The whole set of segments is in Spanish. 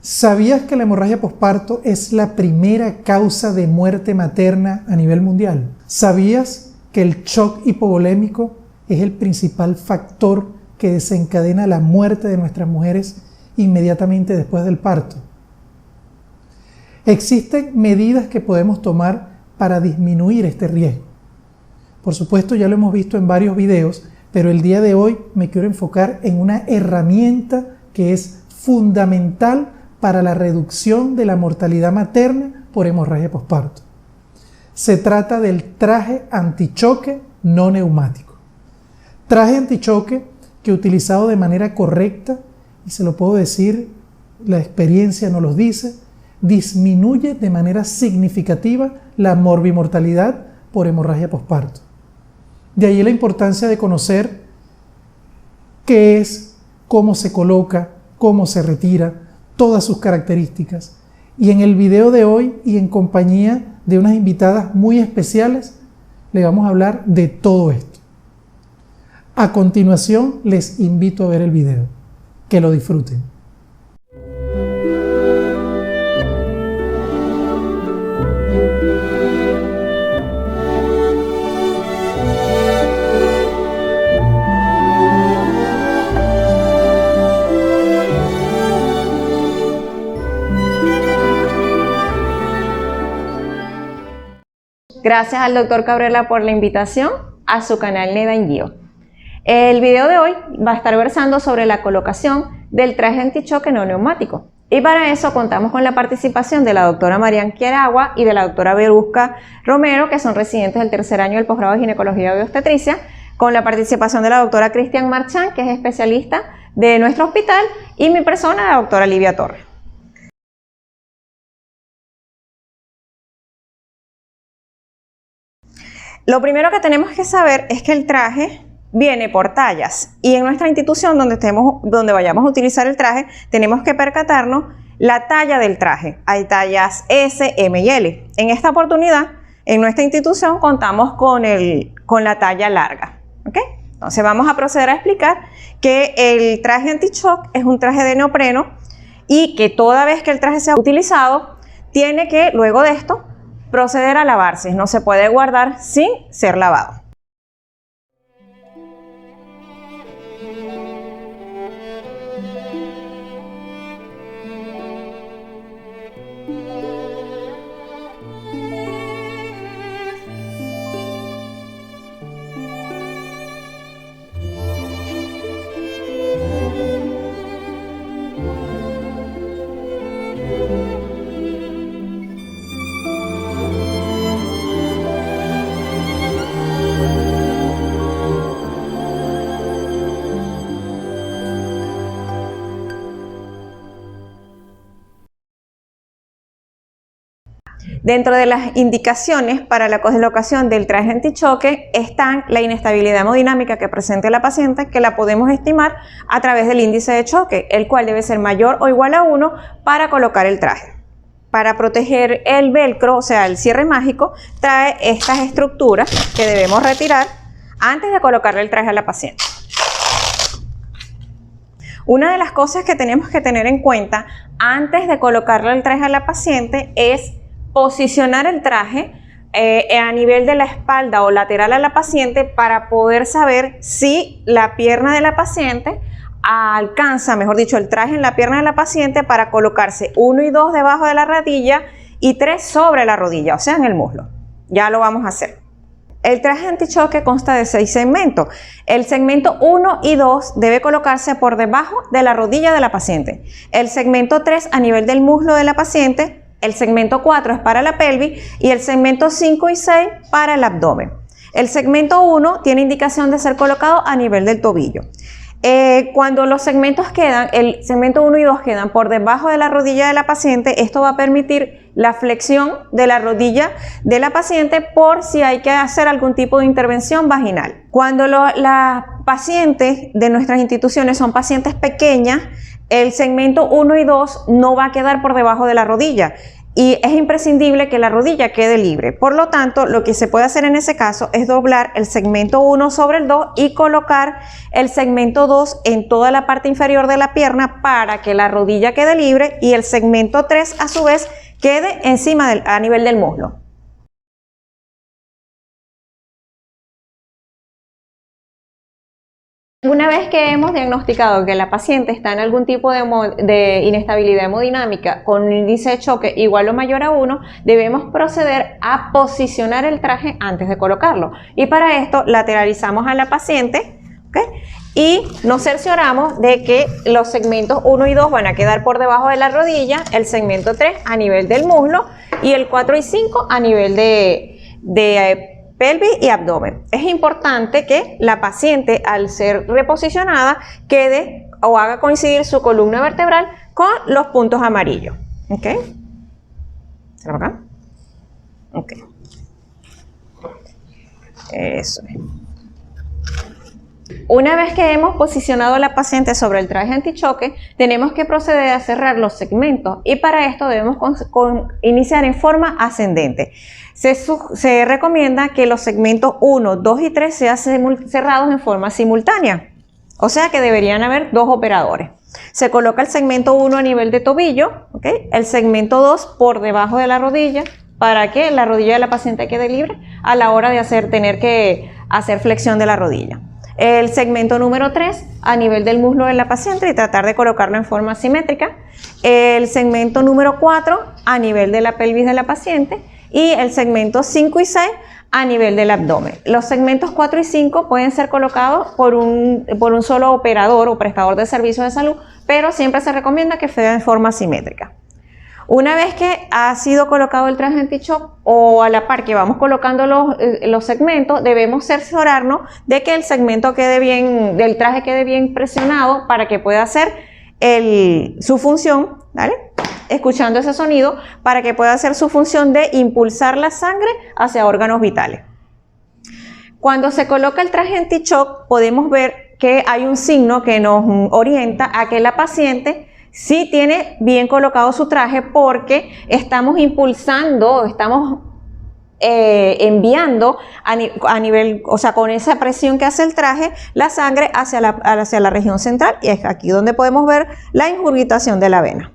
¿Sabías que la hemorragia posparto es la primera causa de muerte materna a nivel mundial? ¿Sabías que el shock hipovolémico es el principal factor que desencadena la muerte de nuestras mujeres inmediatamente después del parto? Existen medidas que podemos tomar para disminuir este riesgo. Por supuesto, ya lo hemos visto en varios videos, pero el día de hoy me quiero enfocar en una herramienta que es fundamental para la reducción de la mortalidad materna por hemorragia posparto. Se trata del traje antichoque no neumático. Traje antichoque que utilizado de manera correcta, y se lo puedo decir, la experiencia nos lo dice, disminuye de manera significativa la morbimortalidad por hemorragia posparto. De ahí la importancia de conocer qué es, cómo se coloca, cómo se retira, todas sus características. Y en el video de hoy, y en compañía de unas invitadas muy especiales, le vamos a hablar de todo esto. A continuación, les invito a ver el video. Que lo disfruten. Gracias al Dr. Cabrera por la invitación a su canal Neda Ingio. El video de hoy va a estar versando sobre la colocación del traje antichoque no neumático. Y para eso contamos con la participación de la doctora Marian Quiaragua y de la doctora Verusca Romero, que son residentes del tercer año del posgrado de Ginecología y Obstetricia, con la participación de la doctora Cristian Marchán, que es especialista de nuestro hospital, y mi persona, la doctora Livia Torres. Lo primero que tenemos que saber es que el traje viene por tallas, y en nuestra institución donde vayamos a utilizar el traje tenemos que percatarnos la talla del traje. Hay tallas S, M y L. En esta oportunidad, en nuestra institución contamos con la talla larga. ¿Okay? Entonces vamos a proceder a explicar que el traje anti-shock es un traje de neopreno y que toda vez que el traje sea utilizado, tiene que, luego de esto, proceder a lavarse. No se puede guardar sin ser lavado. Dentro de las indicaciones para la colocación del traje antichoque están la inestabilidad hemodinámica que presente la paciente, que la podemos estimar a través del índice de choque, el cual debe ser mayor o igual a 1 para colocar el traje. Para proteger el velcro, o sea, el cierre mágico, trae estas estructuras que debemos retirar antes de colocarle el traje a la paciente. Una de las cosas que tenemos que tener en cuenta antes de colocarle el traje a la paciente es posicionar el traje a nivel de la espalda o lateral a la paciente para poder saber si la pierna de la paciente alcanza, mejor dicho, el traje en la pierna de la paciente para colocarse 1 y 2 debajo de la rodilla y 3 sobre la rodilla, o sea, en el muslo. Ya lo vamos a hacer. El traje antichoque consta de 6 segmentos. El segmento 1 y 2 debe colocarse por debajo de la rodilla de la paciente. El segmento 3 a nivel del muslo de la paciente. El segmento 4 es para la pelvis y el segmento 5 y 6 para el abdomen. El segmento 1 tiene indicación de ser colocado a nivel del tobillo. Cuando los segmentos el segmento 1 y 2 quedan por debajo de la rodilla de la paciente, esto va a permitir la flexión de la rodilla de la paciente por si hay que hacer algún tipo de intervención vaginal. Cuando las pacientes de nuestras instituciones son pacientes pequeñas, el segmento 1 y 2 no va a quedar por debajo de la rodilla y es imprescindible que la rodilla quede libre. Por lo tanto, lo que se puede hacer en ese caso es doblar el segmento 1 sobre el 2 y colocar el segmento 2 en toda la parte inferior de la pierna para que la rodilla quede libre y el segmento 3 a su vez quede encima a nivel del muslo. Una vez que hemos diagnosticado que la paciente está en algún tipo de inestabilidad hemodinámica con un índice de choque igual o mayor a 1, debemos proceder a posicionar el traje antes de colocarlo. Y para esto lateralizamos a la paciente, ¿okay? Y nos cercioramos de que los segmentos 1 y 2 van a quedar por debajo de la rodilla, el segmento 3 a nivel del muslo y el 4 y 5 a nivel de pelvis y abdomen. Es importante que la paciente, al ser reposicionada, quede o haga coincidir su columna vertebral con los puntos amarillos. ¿Ok? ¿Se lo acá? Ok. Eso es. Una vez que hemos posicionado a la paciente sobre el traje antichoque, tenemos que proceder a cerrar los segmentos y para esto debemos iniciar en forma ascendente. Se recomienda que los segmentos 1, 2 y 3 sean cerrados en forma simultánea, o sea que deberían haber 2 operadores. Se coloca el segmento 1 a nivel de tobillo, ¿okay? El segmento 2 por debajo de la rodilla para que la rodilla de la paciente quede libre a la hora de tener que hacer flexión de la rodilla. El segmento número 3 a nivel del muslo de la paciente y tratar de colocarlo en forma simétrica. El segmento número 4 a nivel de la pelvis de la paciente y el segmento 5 y 6 a nivel del abdomen. Los segmentos 4 y 5 pueden ser colocados por un solo operador o prestador de servicios de salud, pero siempre se recomienda que sea en forma simétrica. Una vez que ha sido colocado el traje anti-shock o a la par que vamos colocando los segmentos, debemos cerciorarnos de que el segmento quede bien, del traje quede bien presionado para que pueda hacer su función, ¿vale? Escuchando ese sonido, para que pueda hacer su función de impulsar la sangre hacia órganos vitales. Cuando se coloca el traje anti-shock, podemos ver que hay un signo que nos orienta a que la paciente sí tiene bien colocado su traje porque estamos impulsando, estamos enviando a nivel, o sea, con esa presión que hace el traje, la sangre hacia la región central y es aquí donde podemos ver la ingurgitación de la vena.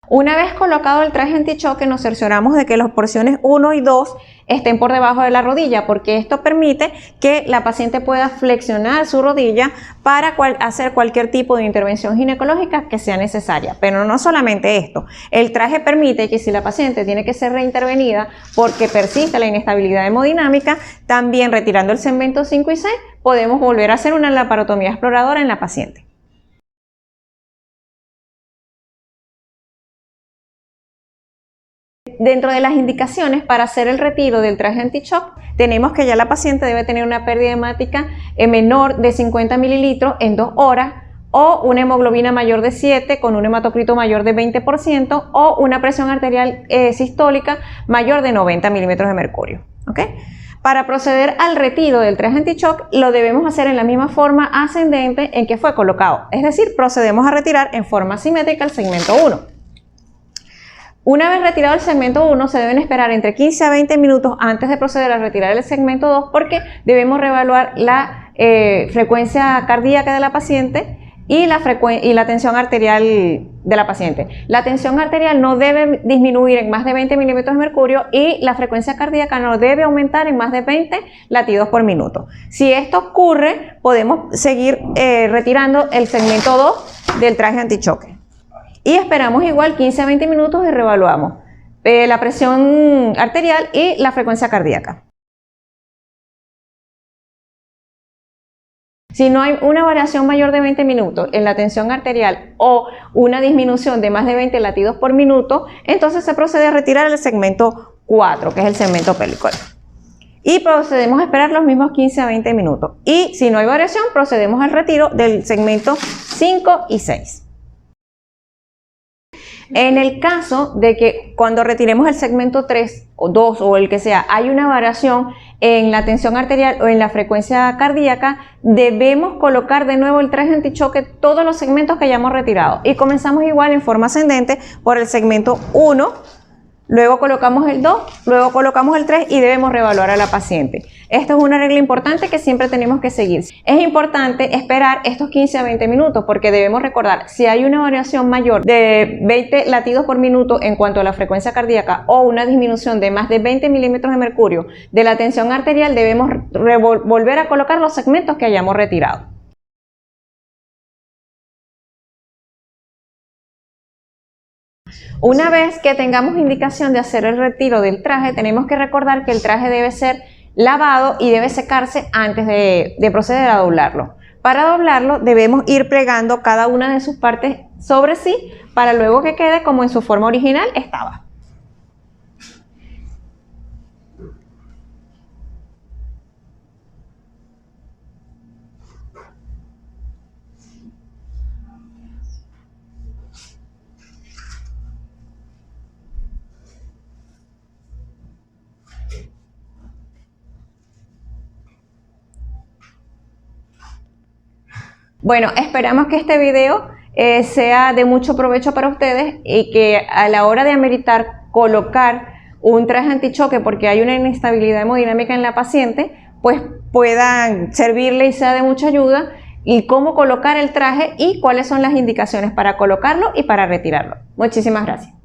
Una vez colocado el traje antichoque, nos cercioramos de que las porciones 1 y 2 estén por debajo de la rodilla, porque esto permite que la paciente pueda flexionar su rodilla para hacer cualquier tipo de intervención ginecológica que sea necesaria. Pero no solamente esto, el traje permite que si la paciente tiene que ser reintervenida porque persiste la inestabilidad hemodinámica, también retirando el segmento 5 y 6, podemos volver a hacer una laparotomía exploradora en la paciente. Dentro de las indicaciones para hacer el retiro del traje anti-shock, tenemos que ya la paciente debe tener una pérdida hemática menor de 50 mililitros en 2 horas o una hemoglobina mayor de 7 con un hematocrito mayor de 20% o una presión arterial sistólica mayor de 90 milímetros de mercurio. ¿Okay? Para proceder al retiro del traje anti-shock lo debemos hacer en la misma forma ascendente en que fue colocado, es decir, procedemos a retirar en forma simétrica el segmento 1. Una vez retirado el segmento 1, se deben esperar entre 15 a 20 minutos antes de proceder a retirar el segmento 2 porque debemos reevaluar la frecuencia cardíaca de la paciente y la tensión arterial de la paciente. La tensión arterial no debe disminuir en más de 20 milímetros de mercurio y la frecuencia cardíaca no debe aumentar en más de 20 latidos por minuto. Si esto ocurre, podemos seguir retirando el segmento 2 del traje antichoque. Y esperamos igual 15 a 20 minutos y reevaluamos la presión arterial y la frecuencia cardíaca. Si no hay una variación mayor de 20 minutos en la tensión arterial o una disminución de más de 20 latidos por minuto, entonces se procede a retirar el segmento 4, que es el segmento pélvico. Y procedemos a esperar los mismos 15 a 20 minutos. Y si no hay variación, procedemos al retiro del segmento 5 y 6. En el caso de que cuando retiremos el segmento 3 o 2 o el que sea, hay una variación en la tensión arterial o en la frecuencia cardíaca, debemos colocar de nuevo el traje antichoque todos los segmentos que hayamos retirado. Y comenzamos igual en forma ascendente por el segmento 1, luego colocamos el 2, luego colocamos el 3 y debemos reevaluar a la paciente. Esto es una regla importante que siempre tenemos que seguir. Es importante esperar estos 15 a 20 minutos porque debemos recordar, si hay una variación mayor de 20 latidos por minuto en cuanto a la frecuencia cardíaca o una disminución de más de 20 milímetros de mercurio de la tensión arterial, debemos volver a colocar los segmentos que hayamos retirado. Una vez que tengamos indicación de hacer el retiro del traje, tenemos que recordar que el traje debe ser lavado y debe secarse antes de proceder a doblarlo. Para doblarlo debemos ir plegando cada una de sus partes sobre sí para luego que quede como en su forma original estaba. Bueno, esperamos que este video sea de mucho provecho para ustedes y que a la hora de ameritar colocar un traje antichoque porque hay una inestabilidad hemodinámica en la paciente, pues puedan servirle y sea de mucha ayuda, y cómo colocar el traje y cuáles son las indicaciones para colocarlo y para retirarlo. Muchísimas gracias.